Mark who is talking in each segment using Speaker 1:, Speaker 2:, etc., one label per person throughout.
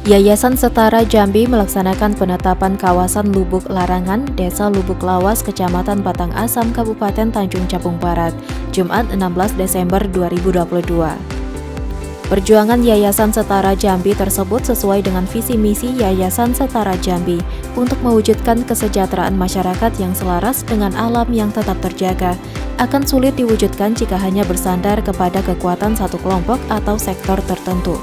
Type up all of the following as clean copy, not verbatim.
Speaker 1: Yayasan Setara Jambi melaksanakan penetapan kawasan Lubuk Larangan, Desa Lubuk Lawas, Kecamatan Batang Asam, Kabupaten Tanjung Jabung Barat, Jumat 16 Desember 2022. Perjuangan Yayasan Setara Jambi tersebut sesuai dengan visi misi Yayasan Setara Jambi untuk mewujudkan kesejahteraan masyarakat yang selaras dengan alam yang tetap terjaga, akan sulit diwujudkan jika hanya bersandar kepada kekuatan satu kelompok atau sektor tertentu.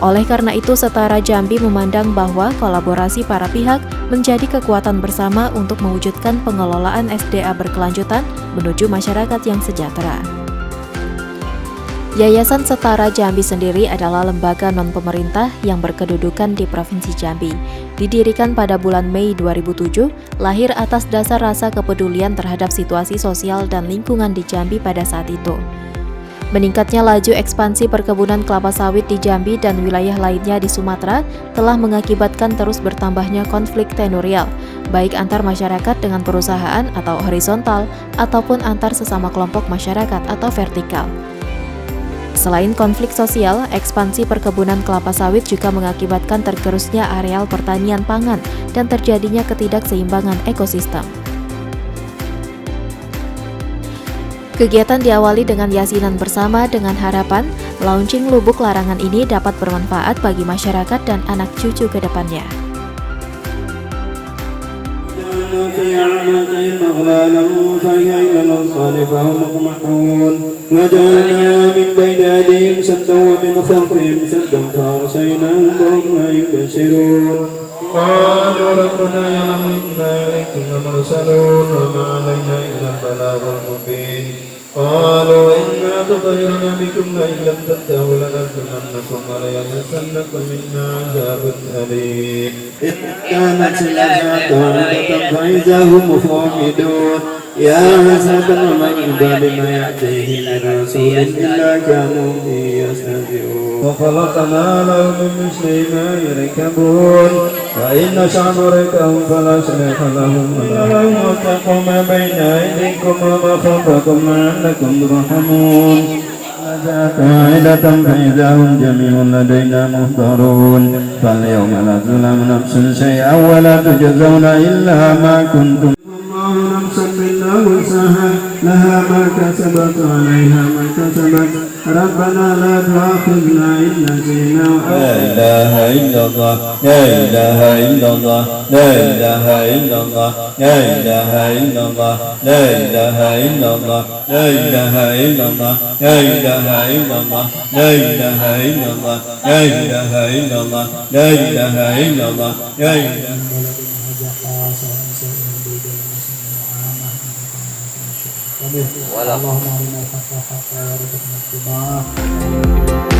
Speaker 1: Oleh karena itu, Setara Jambi memandang bahwa kolaborasi para pihak menjadi kekuatan bersama untuk mewujudkan pengelolaan SDA berkelanjutan menuju masyarakat yang sejahtera. Yayasan Setara Jambi sendiri adalah lembaga non-pemerintah yang berkedudukan di Provinsi Jambi. Didirikan pada bulan Mei 2007, lahir atas dasar rasa kepedulian terhadap situasi sosial dan lingkungan di Jambi pada saat itu. Meningkatnya laju ekspansi perkebunan kelapa sawit di Jambi dan wilayah lainnya di Sumatera telah mengakibatkan terus bertambahnya konflik tenurial, baik antar masyarakat dengan perusahaan atau horizontal, ataupun antar sesama kelompok masyarakat atau vertikal. Selain konflik sosial, ekspansi perkebunan kelapa sawit juga mengakibatkan tergerusnya areal pertanian pangan dan terjadinya ketidakseimbangan ekosistem. Kegiatan diawali dengan yasinan bersama dengan harapan launching Lubuk Larangan ini dapat bermanfaat bagi masyarakat dan anak cucu ke depannya.
Speaker 2: قالوا ربنا يعلم إنا إليكم لمرسلون وما علينا إلا البلاغ المبين قالوا إنا تطيرنا بكم لئن لم تنتهوا لنرجمنكم وليمسنكم منا عذاب أليم إن كانت الأرض فإذا هم خامدون يا حسرة من بعد ما يأتيه من رسول إلا كانوا به يستهزئون وخلقنا لهم من مثل ما يركبون وإن شعبركهم فلا شريك لهم ولهم واتقوا ما بين أيديكم وما خلفكم لعلكم ترحمون قاعدة فإذا هم جميع لدينا محضرون فاليوم لا تظلم نفس شيئا ولا تجزون إلا ما كنتم الله نفسا منا وسعها لها ما كسبت عليها ما كسبت ربنا لا تؤاخذنا إن نسينا لا إله إلا الله لا إله إلا الله لا إله إلا الله لا إله إلا الله لا إله إلا الله لا إله إلا الله لا إله إلا الله لا إله إلا الله لا إله إلا الله لا إله إلا الله لا إله
Speaker 3: اللهم ارنا الحق حقا وارزقنا اتباعه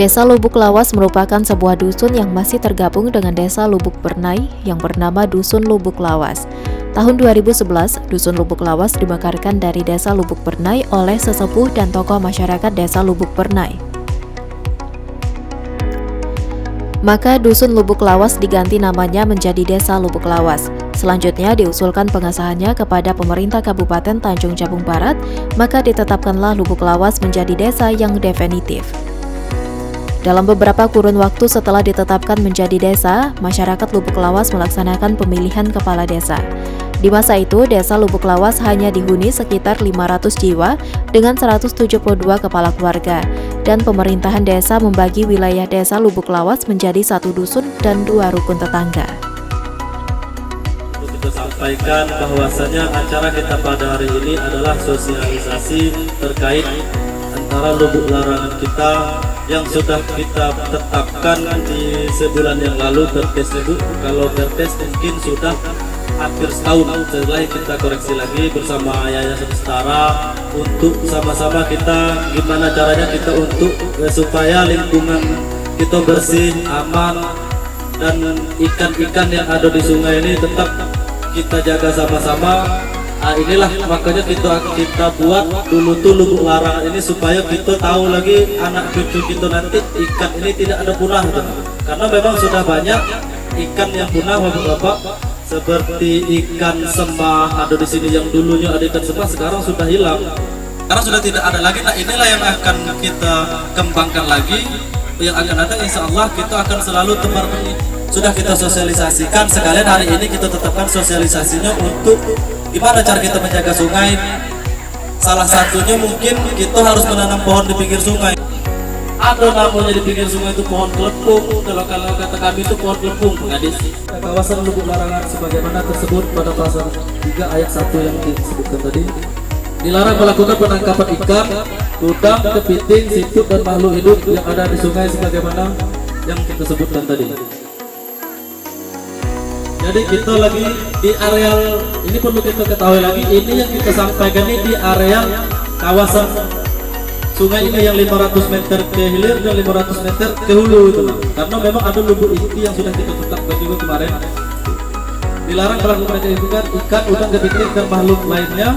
Speaker 1: Desa Lubuk Lawas merupakan sebuah dusun yang masih tergabung dengan Desa Lubuk Bernai yang bernama Dusun Lubuk Lawas. Tahun 2011, Dusun Lubuk Lawas dimekarkan dari Desa Lubuk Bernai oleh sesepuh dan tokoh masyarakat Desa Lubuk Bernai. Maka Dusun Lubuk Lawas diganti namanya menjadi Desa Lubuk Lawas. Selanjutnya diusulkan pengesahannya kepada pemerintah Kabupaten Tanjung Jabung Barat, maka ditetapkanlah Lubuk Lawas menjadi desa yang definitif. Dalam beberapa kurun waktu setelah ditetapkan menjadi desa, masyarakat Lubuk Lawas melaksanakan pemilihan kepala desa. Di masa itu, Desa Lubuk Lawas hanya dihuni sekitar 500 jiwa dengan 172 kepala keluarga, dan pemerintahan desa membagi wilayah Desa Lubuk Lawas menjadi 1 dusun dan 2 rukun tetangga.
Speaker 4: Kita sampaikan bahwasanya acara kita pada hari ini adalah sosialisasi terkait antara lubuk larangan kita yang sudah kita tetapkan di sebulan yang lalu Perdes itu. Kalau Perdes mungkin sudah hampir setahun, setelah kita koreksi lagi bersama Yayasan Setara untuk sama-sama kita gimana caranya kita untuk supaya lingkungan kita bersih, aman, dan ikan-ikan yang ada di sungai ini tetap kita jaga sama-sama. Nah, inilah makanya kita buat dulu tuh lubuk larangan ini supaya kita tahu lagi anak cucu kita nanti ikan ini tidak ada punah gitu. Karena memang sudah banyak ikan yang punah Bapak-bapak, seperti ikan sembah ada di sini yang dulunya ada ikan sembah sekarang sudah hilang. Karena sudah tidak ada lagi. Nah, inilah yang akan kita kembangkan lagi. Yang akan datang insya Allah kita akan selalu tebar ini. Sudah kita sosialisasikan, sekalian hari ini kita tetapkan sosialisasinya untuk gimana cara kita menjaga sungai. Salah satunya mungkin kita harus menanam pohon di pinggir sungai. Ada namanya di pinggir sungai itu pohon kelepung. Kalau kata kami itu pohon kelepung, gadis. Kawasan lubuk larangan sebagaimana tersebut pada pasal 3 ayat 1 yang disebutkan tadi. Dilarang melakukan penangkapan ikan, udang, kepiting, situk, dan makhluk hidup yang ada di sungai sebagaimana yang kita sebutkan tadi. Jadi kita lagi di areal ini perlu kita ketahui lagi, ini yang kita sampaikan ini di area kawasan sungai ini yang 500 meter ke hilir dan 500 meter ke hulu itu. Karena memang ada lubuk inti yang sudah kita tetapkan juga kemarin. Dilarang melakukan ikan, udang, kepiting, dan makhluk lainnya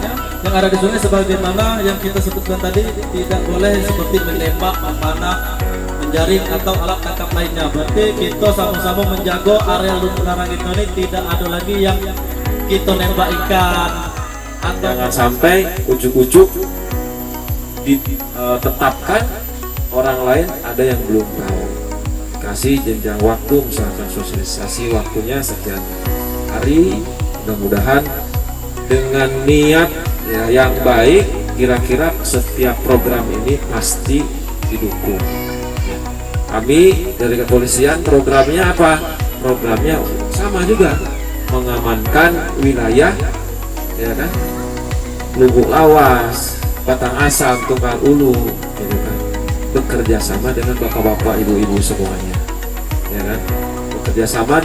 Speaker 4: yang ada di sungai sebagaimana yang kita sebutkan tadi. Tidak boleh seperti menembak, memanah, menjaring atau alat tangkap lainnya. Berarti kita sama-sama menjaga area lubuk larangan kita ini tidak ada lagi yang kita nembak ikan.
Speaker 5: Jangan sampai ujuk-ujuk ditetapkan orang lain ada yang belum tahu. Kasih jenjang waktu, misalkan sosialisasi waktunya sekian hari, mudah-mudahan dengan niat ya, yang baik, kira-kira setiap program ini pasti didukung. Kami dari kepolisian programnya apa? Programnya sama juga, mengamankan wilayah, ya kan? Lubuk Lawas, Batang Asam, Tunggal Ulu, gitu kan? Bekerja sama dengan bapak-bapak, ibu-ibu semuanya, ya kan? Bekerja sama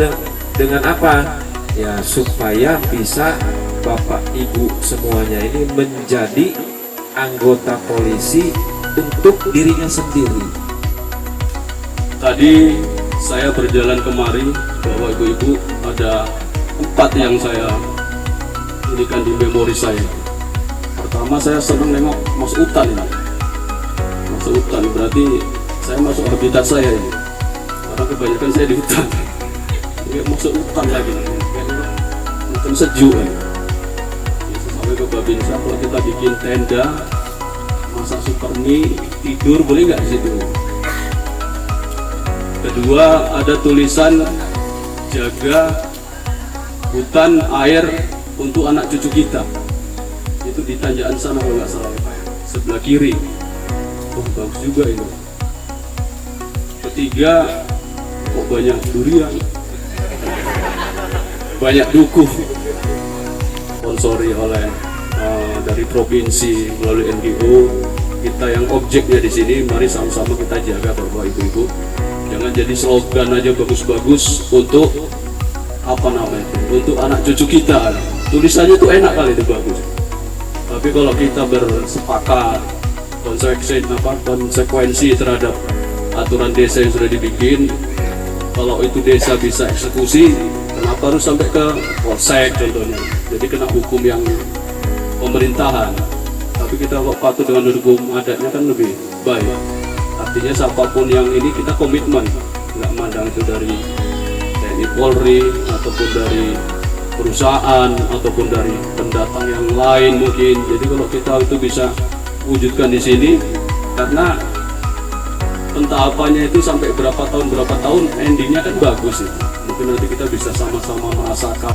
Speaker 5: dengan apa? Ya supaya bisa bapak ibu semuanya ini menjadi anggota polisi untuk dirinya sendiri.
Speaker 6: Tadi saya berjalan kemari, bahwa ibu-ibu ada 4 yang saya jadikan di memori saya. Pertama, saya senang nengok masuk hutan ini. Masuk hutan berarti saya masuk habitat saya ini. Karena kebanyakan saya di hutan. Nggak masuk hutan lagi. Hutan sejuk ini. Sampai ke Babinsa, kalau kita bikin tenda, masak super mie, tidur boleh nggak di situ? Kedua, ada tulisan jaga hutan air untuk anak cucu kita. Itu di tanjakan sana kalau nggak salah, sebelah kiri. Oh, bagus juga itu. Ketiga, kok banyak durian, banyak dukuh. Sponsori oleh dari provinsi melalui NGO. Kita yang objeknya di sini, mari sama-sama kita jaga Bapak Ibu-ibu. Jangan jadi slogan aja bagus-bagus untuk apa namanya, untuk anak cucu kita. Tulisannya tuh enak kali, itu bagus. Tapi kalau kita bersepakat konsekuensi terhadap aturan desa yang sudah dibikin. Kalau itu desa bisa eksekusi, kenapa harus sampai ke polsek contohnya? Jadi kena hukum yang pemerintahan. Tapi kita kok patuh dengan hukum adatnya kan lebih baik. Artinya siapapun yang ini kita komitmen, nggak mandang itu dari TNI Polri ataupun dari perusahaan ataupun dari pendatang yang lain mungkin. Jadi kalau kita itu bisa wujudkan di sini, karena pentahapannya itu sampai berapa tahun endingnya kan bagus itu. Mungkin nanti kita bisa sama-sama merasakan.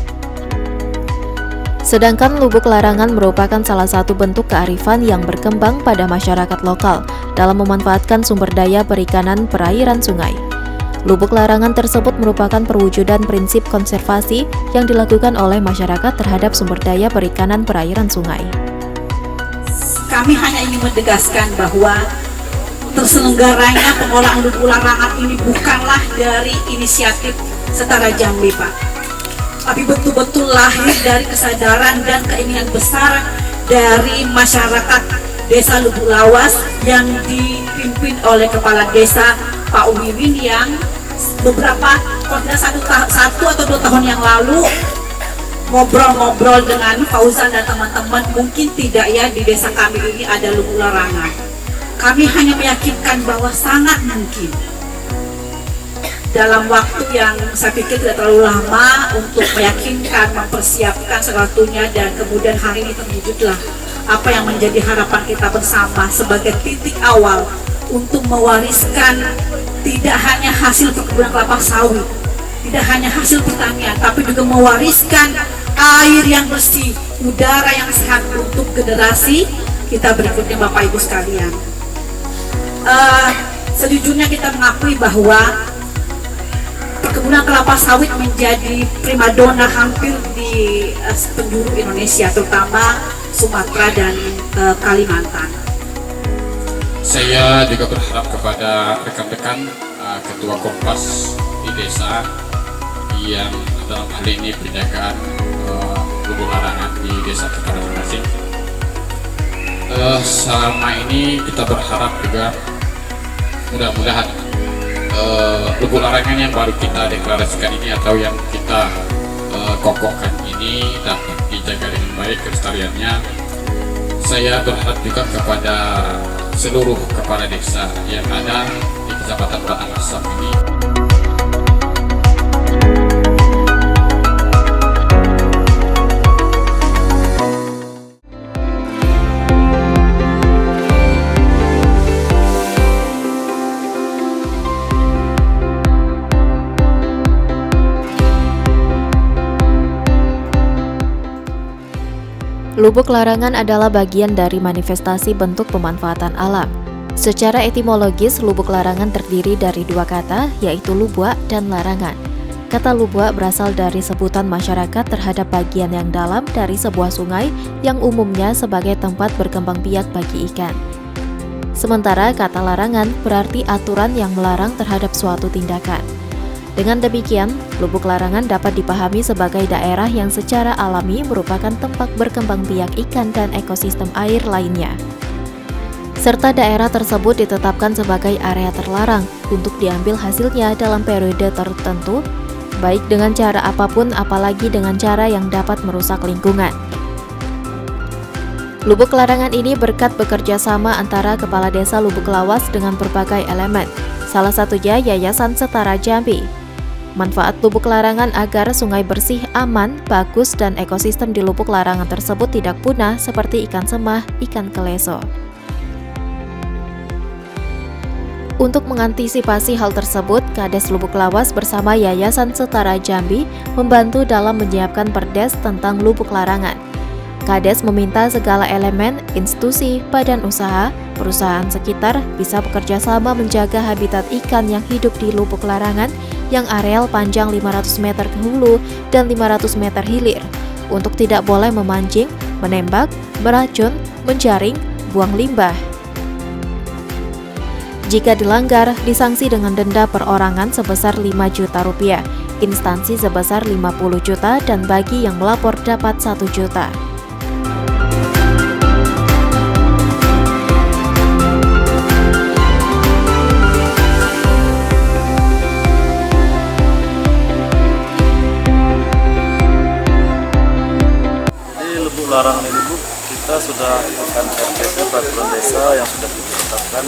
Speaker 1: Sedangkan Lubuk Larangan merupakan salah satu bentuk kearifan yang berkembang pada masyarakat lokal dalam memanfaatkan sumber daya perikanan perairan sungai. Lubuk Larangan tersebut merupakan perwujudan prinsip konservasi yang dilakukan oleh masyarakat terhadap sumber daya perikanan perairan sungai.
Speaker 7: Kami hanya ingin menegaskan bahwa terselenggaranya pengolahan lubuk larangan ini bukanlah dari inisiatif Setara Jambi, Pak, tapi betul-betul lahir dari kesadaran dan keinginan besar dari masyarakat Desa Lubuk Lawas yang dipimpin oleh Kepala Desa Pak Wiwin, yang beberapa satu atau 2 tahun yang lalu ngobrol-ngobrol dengan Fauzan dan teman-teman, mungkin tidak ya di desa kami ini ada lubuk larangan. Kami hanya meyakinkan bahwa sangat mungkin dalam waktu yang saya pikir tidak terlalu lama untuk meyakinkan, mempersiapkan sesuatunya, dan kemudian hari ini terwujudlah apa yang menjadi harapan kita bersama sebagai titik awal untuk mewariskan tidak hanya hasil perkebunan kelapa sawit, tidak hanya hasil pertanian, tapi juga mewariskan air yang bersih, udara yang sehat untuk generasi kita berikutnya, Bapak Ibu sekalian. Sejujurnya kita mengakui bahwa perkebunan kelapa sawit menjadi primadona hampir di penjuru Indonesia, terutama Sumatera dan Kalimantan.
Speaker 8: Saya juga berharap kepada rekan-rekan Ketua Kompas di desa yang dalam hal ini penjagaan lubuk larangan di desa kita masing-masing. Selama ini kita berharap juga mudah-mudahan lubuk larangan yang baru kita deklarasikan ini atau yang kita kokohkan ini dapat dijaga dengan baik kelestariannya. Saya berharap juga kepada seluruh kepala desa yang ada di Kecamatan Batang Asam ini.
Speaker 1: Lubuk larangan adalah bagian dari manifestasi bentuk pemanfaatan alam. Secara etimologis, lubuk larangan terdiri dari 2 kata, yaitu lubua dan larangan. Kata lubua berasal dari sebutan masyarakat terhadap bagian yang dalam dari sebuah sungai yang umumnya sebagai tempat berkembang biak bagi ikan. Sementara kata larangan berarti aturan yang melarang terhadap suatu tindakan. Dengan demikian, lubuk larangan dapat dipahami sebagai daerah yang secara alami merupakan tempat berkembang biak ikan dan ekosistem air lainnya. Serta daerah tersebut ditetapkan sebagai area terlarang untuk diambil hasilnya dalam periode tertentu, baik dengan cara apapun apalagi dengan cara yang dapat merusak lingkungan. Lubuk larangan ini berkat bekerja sama antara Kepala Desa Lubuk Lawas dengan berbagai elemen, salah satunya Yayasan Setara Jambi. Manfaat lubuk larangan agar sungai bersih, aman, bagus, dan ekosistem di lubuk larangan tersebut tidak punah seperti ikan semah, ikan keleso. Untuk mengantisipasi hal tersebut, Kades Lubuk Lawas bersama Yayasan Setara Jambi membantu dalam menyiapkan perdes tentang lubuk larangan. Kades meminta segala elemen, institusi, badan usaha, perusahaan sekitar bisa bekerja sama menjaga habitat ikan yang hidup di lubuk larangan yang areal panjang 500 meter ke hulu dan 500 meter hilir, untuk tidak boleh memancing, menembak, meracun, menjaring, buang limbah. Jika dilanggar, disanksi dengan denda perorangan sebesar 5 juta rupiah, instansi sebesar 50 juta, dan bagi yang melapor dapat 1 juta.
Speaker 4: larangan ini Bu, kita sudah akan RPP peraturan desa yang sudah kita tetapkan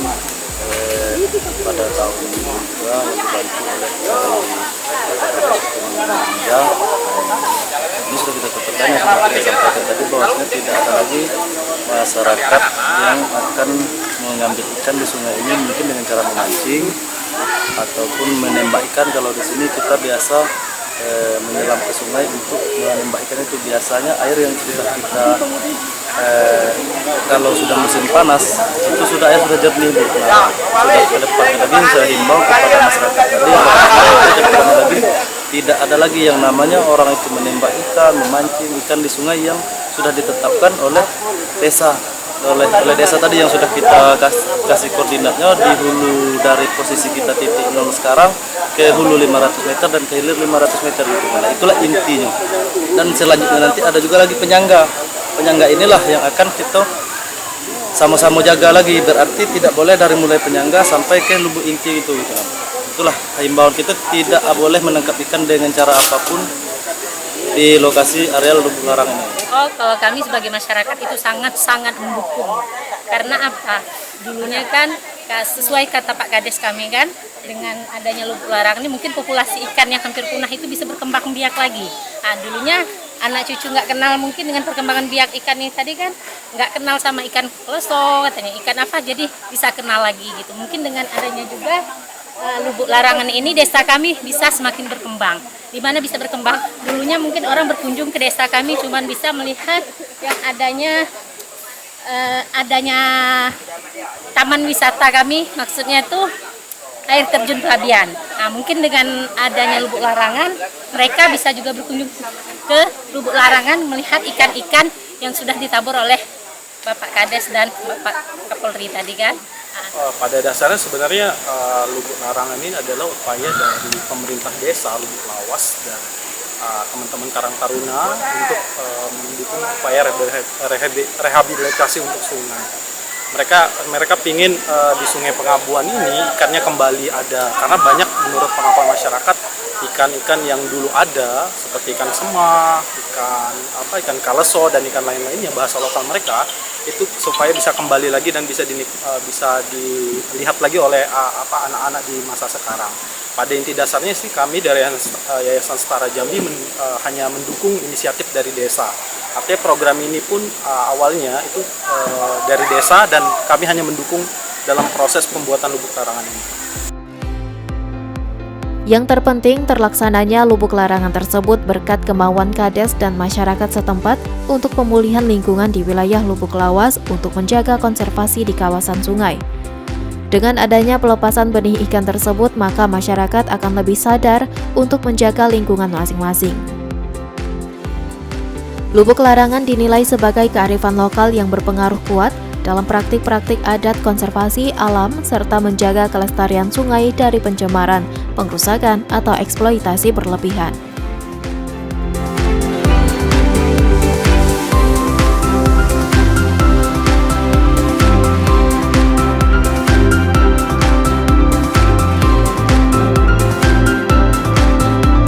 Speaker 4: pada tahun ini juga yang dibantu oleh India. Ini sudah kita tetapkan yang sudah kita sampaikan tadi bahwasanya tidak ada lagi masyarakat yang akan mengambil ikan di sungai ini mungkin dengan cara memancing ataupun menembak ikan. Kalau di sini kita biasa menyelam ke sungai untuk menembak ikan itu biasanya air yang sudah kita kalau sudah musim panas itu sudah air sudah jernih Bu. Nah, sudah ke depan lagi saya himbau kepada masyarakat tadi tidak ada lagi yang namanya orang itu menembak ikan, memancing ikan di sungai yang sudah ditetapkan oleh desa. Oleh desa tadi yang sudah kita kasih koordinatnya di hulu dari posisi kita titik 0 sekarang ke hulu 500 meter dan ke hilir 500 meter gitu. Nah, itulah intinya. Dan selanjutnya nanti ada juga lagi penyangga. Penyangga inilah yang akan kita sama-sama jaga lagi. Berarti tidak boleh dari mulai penyangga sampai ke lubuk inti itu gitu. Itulah himbauan kita, tidak boleh menangkap ikan dengan cara apapun di lokasi areal lubuk larangan ini.
Speaker 9: Oh, kalau kami sebagai masyarakat itu sangat-sangat mendukung. Karena apa? Dulunya kan sesuai kata Pak Kades kami kan, dengan adanya lubuk larangan ini mungkin populasi ikan yang hampir punah itu bisa berkembang biak lagi. Nah, dulunya anak cucu nggak kenal mungkin dengan perkembangan biak ikan ini tadi kan, nggak kenal sama ikan kleso katanya, ikan apa, jadi bisa kenal lagi gitu. Mungkin dengan adanya juga lubuk larangan ini desa kami bisa semakin berkembang. Di mana bisa berkembang? Dulunya mungkin orang berkunjung ke desa kami cuman bisa melihat yang adanya taman wisata kami, maksudnya itu air terjun Pelabian. Nah, mungkin dengan adanya lubuk larangan, mereka bisa juga berkunjung ke lubuk larangan melihat ikan-ikan yang sudah ditabur oleh Bapak Kades dan Bapak Kapolri tadi kan.
Speaker 6: Pada dasarnya sebenarnya lubuk larangan ini adalah upaya dari pemerintah desa Lubuk Lawas dan teman-teman Karang Taruna untuk mendukung upaya rehabilitasi untuk sungai. Mereka pingin di Sungai Pengabuan ini ikannya kembali ada, karena banyak menurut pengakuan masyarakat ikan-ikan yang dulu ada seperti ikan semak, ikan kaleso dan ikan lain-lain yang bahasa lokal mereka itu supaya bisa kembali lagi dan bisa dilihat lagi oleh anak-anak di masa sekarang. Pada inti dasarnya sih kami dari Yayasan Setara Jambi hanya mendukung inisiatif dari desa. Artinya program ini pun awalnya itu dari desa dan kami hanya mendukung dalam proses pembuatan lubuk larangan ini.
Speaker 1: Yang terpenting terlaksananya lubuk larangan tersebut berkat kemauan Kades dan masyarakat setempat untuk pemulihan lingkungan di wilayah Lubuk Lawas untuk menjaga konservasi di kawasan sungai. Dengan adanya pelepasan benih ikan tersebut, maka masyarakat akan lebih sadar untuk menjaga lingkungan masing-masing. Lubuk larangan dinilai sebagai kearifan lokal yang berpengaruh kuat dalam praktik-praktik adat konservasi alam serta menjaga kelestarian sungai dari pencemaran, pengrusakan, atau eksploitasi berlebihan.